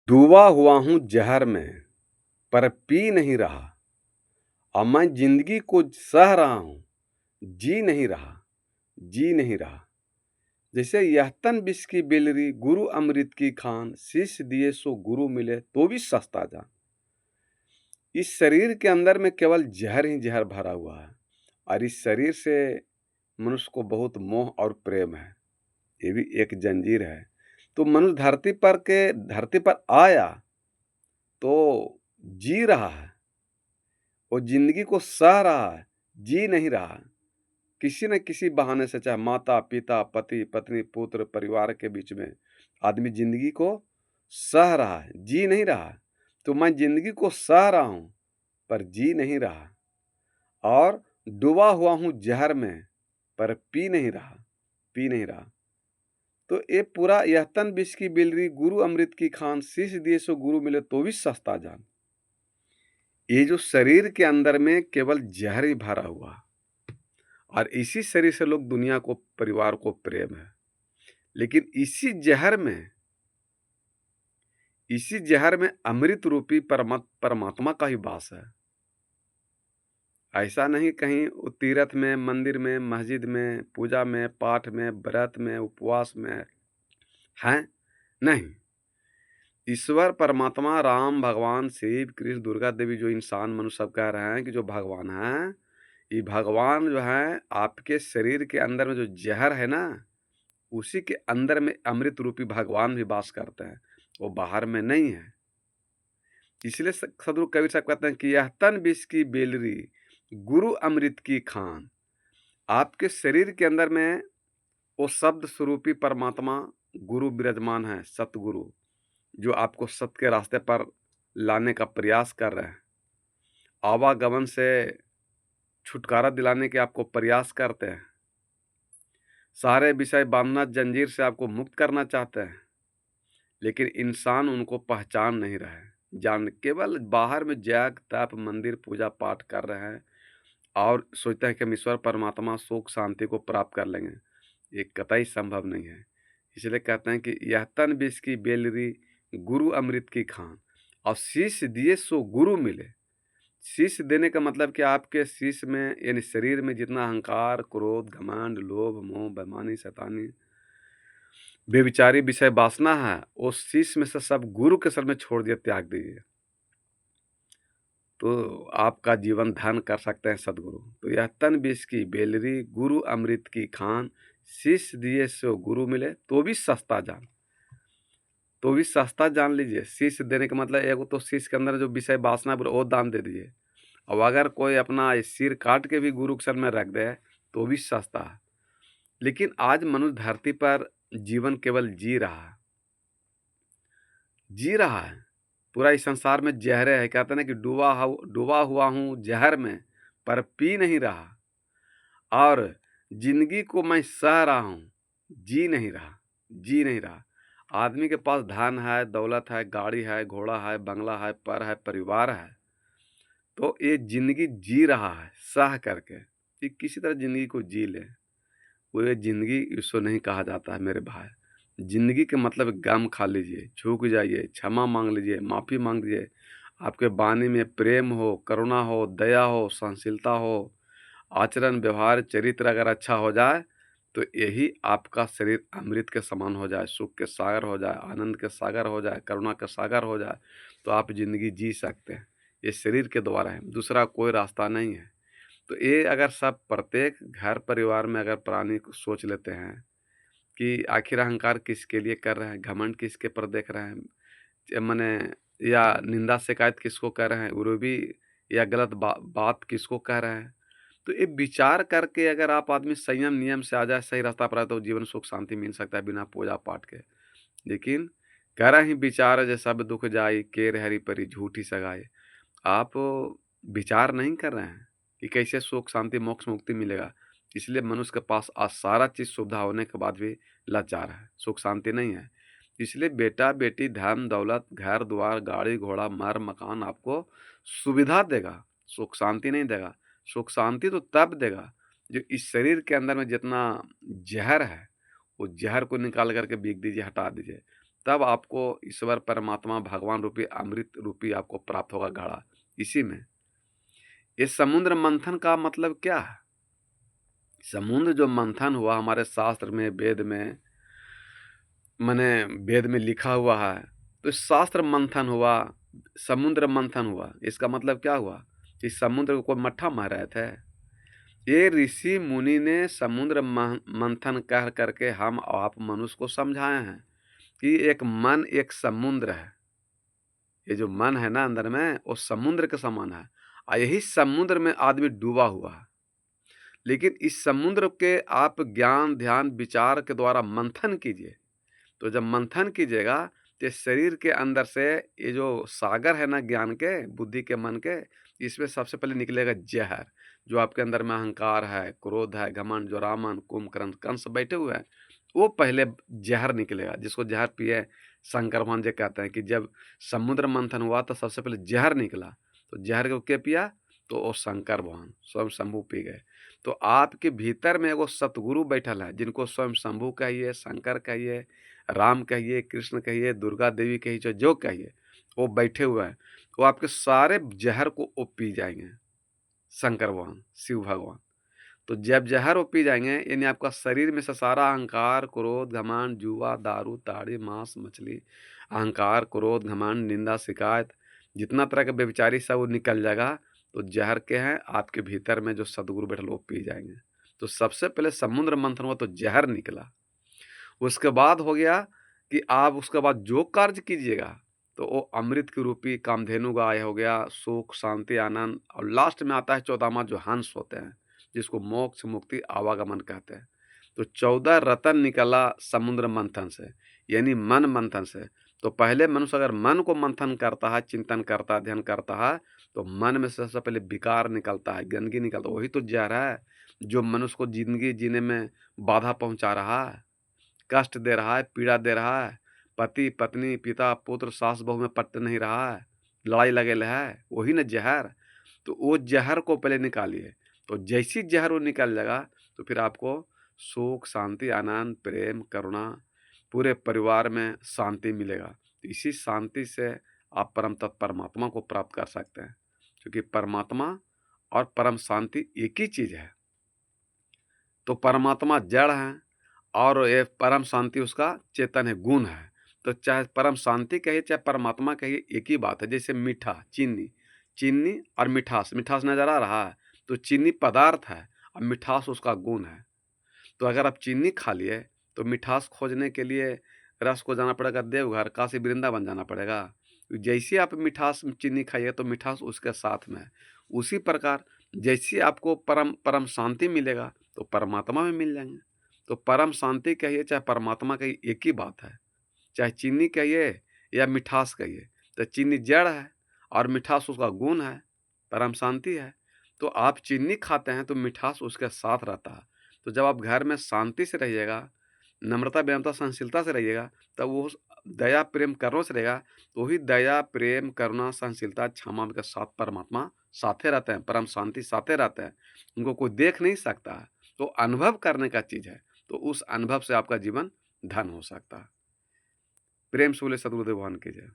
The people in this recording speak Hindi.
डूबा हुआ हूँ जहर में, पर पी नहीं रहा। अब मैं जिंदगी को सह रहा हूँ, जी नहीं रहा, जी नहीं रहा। जैसे यह तन विष की बिलरी, गुरु अमृत की खान, शीश दिए सो गुरु मिले तो भी सस्ता जान। इस शरीर के अंदर में केवल जहर ही जहर भरा हुआ है और इस शरीर से मनुष्य को बहुत मोह और प्रेम है। ये भी एक जंजीर है। तो मनुष्य धरती पर आया तो जी रहा है, वो जिंदगी को सह रहा है, जी नहीं रहा। किसी न किसी बहाने से, चाहे माता पिता, पति पत्नी, पुत्र, परिवार के बीच में आदमी जिंदगी को सह रहा है, जी नहीं रहा। तो मैं जिंदगी को सह रहा हूं पर जी नहीं रहा, और डूबा हुआ हूं जहर में पर पी नहीं रहा, पी नहीं रहा। तो ये पूरा यह तन विष की बिलरी, गुरु अमृत की खान, शीश दिए सो गुरु मिले तो भी सस्ता जान। ये जो शरीर के अंदर में केवल जहर ही भरा हुआ, और इसी शरीर से लोग दुनिया को, परिवार को प्रेम है। लेकिन इसी जहर में अमृत रूपी परमात्मा का ही वास है। ऐसा नहीं कहीं तीर्थ में, मंदिर में, मस्जिद में, पूजा में, पाठ में, व्रत में, उपवास में है, नहीं। ईश्वर परमात्मा, राम भगवान, शिव, कृष्ण, दुर्गा देवी, जो इंसान मनुष्य सब कह रहे हैं कि जो भगवान है, ये भगवान जो है आपके शरीर के अंदर में जो जहर है ना, उसी के अंदर में अमृत रूपी भगवान भी वास करते हैं, वो बाहर में नहीं है। इसलिए सदगुरु कबीर साहब कहते हैं कि यह तन विष की बेलरी, गुरु अमृत की खान। आपके शरीर के अंदर में वो शब्द स्वरूपी परमात्मा गुरु विराजमान है, सतगुरु, जो आपको सत्य के रास्ते पर लाने का प्रयास कर रहे हैं, आवागमन से छुटकारा दिलाने के आपको प्रयास करते हैं, सारे विषय बांधना, जंजीर से आपको मुक्त करना चाहते हैं। लेकिन इंसान उनको पहचान नहीं रहे, जान केवल बाहर में जग तप, मंदिर, पूजा पाठ कर रहे हैं और सोचते हैं कि हम ईश्वर परमात्मा सुख शांति को प्राप्त कर लेंगे। ये कतई संभव नहीं है। इसलिए कहते हैं कि यह तन विष की बेलरी, गुरु अमृत की खान, और शीश दिए सो गुरु मिले। शीश देने का मतलब कि आपके शीश में, यानी शरीर में जितना अहंकार, क्रोध, घमंड, लोभ, मोह, बेईमानी, शैतानी, बेविचारी विषय वासना है, उस शीश में से सब गुरु के सर में छोड़ दिए, त्याग दीजिए, तो आपका जीवन धन कर सकते हैं सदगुरु। तो यह तन विष की बेलरी, गुरु अमृत की खान, शीश दिए सो गुरु मिले तो भी सस्ता जान, तो भी सस्ता जान लीजिए। शीश देने का मतलब एगो तो शीश के अंदर जो विषय वासना है वो दान दे दीजिए। अब अगर कोई अपना सिर काट के भी गुरु के सर में रख दे तो भी सस्ता है। लेकिन आज मनुष्य धरती पर जीवन केवल जी रहा है। पूरा इस संसार में जहरे है। कहते हैं ना कि डूबा हुआ हूँ जहर में पर पी नहीं रहा, और जिंदगी को मैं सह रहा हूँ, जी नहीं रहा, जी नहीं रहा। आदमी के पास धन है, दौलत है, गाड़ी है, घोड़ा है, बंगला है, पर है, परिवार है, तो ये जिंदगी जी रहा है सह करके, कि किसी तरह जिंदगी को जी ले। वो ये जिंदगी इसको नहीं कहा जाता है मेरे भाई। जिंदगी के मतलब गम खा लीजिए, झुक जाइए, क्षमा मांग लीजिए, माफ़ी मांग लीजिए। आपके वाणी में प्रेम हो, करुणा हो, दया हो, सहनशीलता हो, आचरण, व्यवहार, चरित्र अगर अच्छा हो जाए तो यही आपका शरीर अमृत के समान हो जाए, सुख के सागर हो जाए, आनंद के सागर हो जाए, करुणा के सागर हो जाए, तो आप ज़िंदगी जी सकते हैं। ये शरीर के द्वारा है, दूसरा कोई रास्ता नहीं है। तो ये अगर सब प्रत्येक घर परिवार में अगर प्राणी को सोच लेते हैं कि आखिर अहंकार किसके लिए कर रहे हैं, घमंड किसके पर देख रहे हैं, मने या निंदा शिकायत किसको कर रहे हैं, उरूबी या गलत बात किसको कह रहे हैं, तो ये विचार करके अगर आप आदमी संयम नियम से आ जाए, सही रास्ता पर आए, तो जीवन सुख शांति मिल सकता है बिना पूजा पाठ के। लेकिन कर ही विचार जे सब दुख जाई, केर हरि परी झूठी सगाई। आप विचार नहीं कर रहे हैं कि कैसे सुख शांति मोक्ष मुक्ति मिलेगा। इसलिए मनुष्य के पास आज सारा चीज़ सुविधा होने के बाद भी लाचार है, सुख शांति नहीं है। इसलिए बेटा बेटी, धन दौलत, घर द्वार, गाड़ी घोड़ा, मर मकान आपको सुविधा देगा, सुख शांति नहीं देगा। सुख शांति तो तब देगा जो इस शरीर के अंदर में जितना जहर है, वो जहर को निकाल करके बिक दीजिए, हटा दीजिए, तब आपको ईश्वर परमात्मा भगवान रूपी अमृत रूपी आपको प्राप्त होगा घड़ा। इसी में इस समुद्र मंथन का मतलब क्या है? समुद्र जो मंथन हुआ हमारे शास्त्र में, वेद में, माने वेद में लिखा हुआ है, तो शास्त्र मंथन हुआ, समुद्र मंथन हुआ। इसका मतलब क्या हुआ कि समुद्र को कोई मट्ठा मार रहे थे? ये ऋषि मुनि ने समुद्र मंथन कह करके हम आप मनुष्य को समझाए हैं कि एक मन एक समुद्र है। ये जो मन है ना अंदर में, वो समुद्र के समान है, और यही समुद्र में आदमी डूबा हुआ है। लेकिन इस समुद्र के आप ज्ञान ध्यान विचार के द्वारा मंथन कीजिए, तो जब मंथन कीजिएगा तो शरीर के अंदर से ये जो सागर है ना ज्ञान के, बुद्धि के, मन के, इसमें सबसे पहले निकलेगा जहर। जो आपके अंदर में अहंकार है, क्रोध है, घमंड, जो रामन, कुंभकर्ण, कंस बैठे हुए हैं, वो पहले जहर निकलेगा, जिसको जहर पिए शंकर भगवान जी कहते हैं कि जब समुद्र मंथन हुआ तो सबसे पहले जहर निकला। तो जहर को क्या पिया? तो वो शंकर भगवान स्वयं शंभु पी गए। तो आपके भीतर में एगो सतगुरु बैठल है, जिनको स्वयं शंभु कहिए, शंकर कहिए, राम कहिए, कृष्ण कहिए, दुर्गा देवी कहिए, चाहे जो कहिए, वो बैठे हुए हैं। वो आपके सारे जहर को वो पी जाएंगे, शंकर भगवान, शिव भगवान। तो जब जहर वो पी जाएंगे, यानी आपका शरीर में से सारा अहंकार, क्रोध, घमंड, जुआ, दारू, ताड़ी, मांस, मछली, अहंकार, क्रोध, घमंड, निंदा, शिकायत, जितना तरह का व्यभिचारी सब वो निकल जाएगा। तो जहर के हैं आपके भीतर में जो सदगुरु बैठल वो पी जाएंगे। तो सबसे पहले समुद्र मंथन हुआ तो जहर निकला। उसके बाद हो गया कि आप उसके बाद जो कार्य कीजिएगा तो वो अमृत के रूपी कामधेनु गाय हो गया, सुख, शांति, आनंद, और लास्ट में आता है 14वां जो हंस होते हैं, जिसको मोक्ष, मुक्ति, आवागमन कहते हैं। तो 14 रतन निकला समुद्र मंथन से, यानी मन मंथन से। तो पहले मनुष्य अगर मन को मंथन करता है, चिंतन करता है, ध्यान करता है, तो मन में से सबसे पहले विकार निकलता है, गंदगी निकलता है। वही तो जहर है जो मनुष्य को जिंदगी जीने में बाधा पहुंचा रहा है, कष्ट दे रहा है, पीड़ा दे रहा है। पति पत्नी, पिता पुत्र, सास बहू में पट नहीं रहा है, लड़ाई लगेल है, वही न जहर। तो वो जहर को पहले निकालिए। तो जैसी जहर वो निकल जाएगा तो फिर आपको सुख, शांति, आनंद, प्रेम, करुणा, पूरे परिवार में शांति मिलेगा। तो इसी शांति से आप परम तत्व परमात्मा को प्राप्त कर सकते हैं, क्योंकि परमात्मा और परम शांति एक ही चीज है। तो परमात्मा जड़ है और ये परम शांति उसका चेतन है, गुण है। तो चाहे परम शांति कहिए चाहे परमात्मा कहिए, एक ही बात है। जैसे मीठा, चीनी, चीनी और मिठास, मिठास नजर आ रहा है, तो चीनी पदार्थ है और मिठास उसका गुण है। तो अगर आप चीनी खा लिए तो मिठास खोजने के लिए रस को जाना पड़ेगा देवघर, काशी, वृंदावन जाना पड़ेगा। जैसे आप मिठास चीनी खाइए तो मिठास उसके साथ में है। उसी प्रकार जैसे आपको परम परम शांति मिलेगा तो परमात्मा में मिल जाएंगे। तो परम शांति कहिए चाहे परमात्मा कहिए, एक ही बात है। चाहे चीनी कहिए या मिठास कहिए, तो चीनी जड़ है और मिठास उसका गुण है, परम शांति है। तो आप चीनी खाते हैं तो मिठास उसके साथ रहता है। तो जब आप घर में शांति से रहिएगा, नम्रता, विनम्रता, सहनशीलता से रहिएगा, तब वो दया प्रेम करुणा से रहेगा। तो वही दया प्रेम करुणा सहनशीलता क्षमा के साथ परमात्मा साथे रहते हैं, परम शांति साथे रहते हैं। उनको कोई देख नहीं सकता है, तो अनुभव करने का चीज़ है। तो उस अनुभव से आपका जीवन धन हो सकता है। प्रेम से बोले सदगुरुदेव भगवान की जय।